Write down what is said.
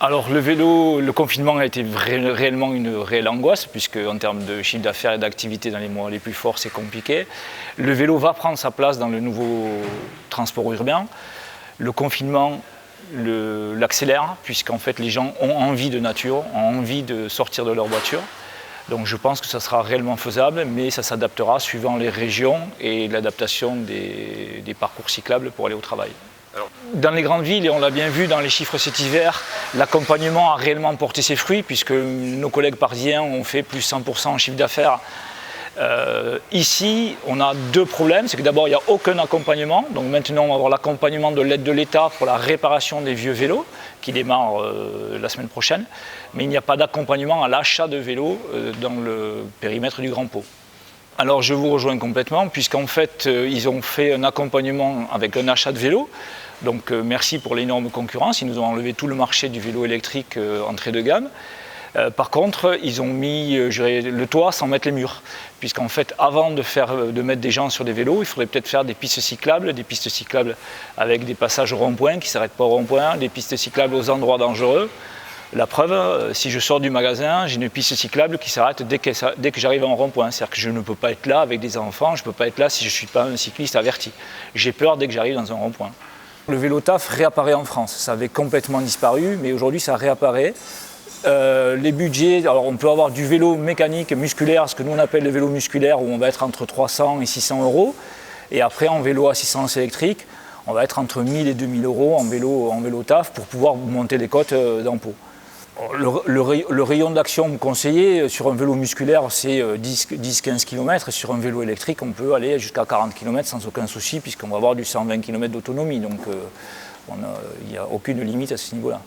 Alors le vélo, le confinement a été réellement une réelle angoisse, puisque en termes de chiffre d'affaires et d'activité dans les mois les plus forts, c'est compliqué. Le vélo va prendre sa place dans le nouveau transport urbain. Le confinement l'accélère, puisqu'en fait les gens ont envie de nature, ont envie de sortir de leur voiture. Donc je pense que ça sera réellement faisable, mais ça s'adaptera suivant les régions et l'adaptation des parcours cyclables pour aller au travail. Dans les grandes villes, et on l'a bien vu dans les chiffres cet hiver, l'accompagnement a réellement porté ses fruits, puisque nos collègues parisiens ont fait plus 100% en chiffre d'affaires. Ici, on a deux problèmes. C'est que d'abord, il n'y a aucun accompagnement. Donc maintenant, on va avoir l'accompagnement de l'aide de l'État pour la réparation des vieux vélos, qui démarre la semaine prochaine. Mais il n'y a pas d'accompagnement à l'achat de vélos dans le périmètre du Grand Pau. Alors je vous rejoins complètement, puisqu'en fait, ils ont fait un accompagnement avec un achat de vélo. Donc merci pour l'énorme concurrence. Ils nous ont enlevé tout le marché du vélo électrique entrée de gamme. Par contre, ils ont mis le toit sans mettre les murs, puisqu'en fait, avant de mettre des gens sur des vélos, il faudrait peut-être faire des pistes cyclables avec des passages au rond-point qui ne s'arrêtent pas au rond-point, des pistes cyclables aux endroits dangereux. La preuve, si je sors du magasin, j'ai une piste cyclable qui s'arrête dès que j'arrive en rond-point. C'est-à-dire que je ne peux pas être là avec des enfants, je ne peux pas être là si je ne suis pas un cycliste averti. J'ai peur dès que j'arrive dans un rond-point. Le vélo taf réapparaît en France. Ça avait complètement disparu, mais aujourd'hui ça réapparaît. Les budgets, alors on peut avoir du vélo mécanique, musculaire, ce que nous on appelle le vélo musculaire, où on va être entre 300 et 600 euros. Et après en vélo assistance électrique, on va être entre 1000 et 2000 euros en vélo taf pour pouvoir monter les côtes d'impôt. Le rayon d'action conseillé sur un vélo musculaire, c'est 10-15 km. Et sur un vélo électrique, on peut aller jusqu'à 40 km sans aucun souci, puisqu'on va avoir du 120 km d'autonomie. Donc il n'y a aucune limite à ce niveau-là.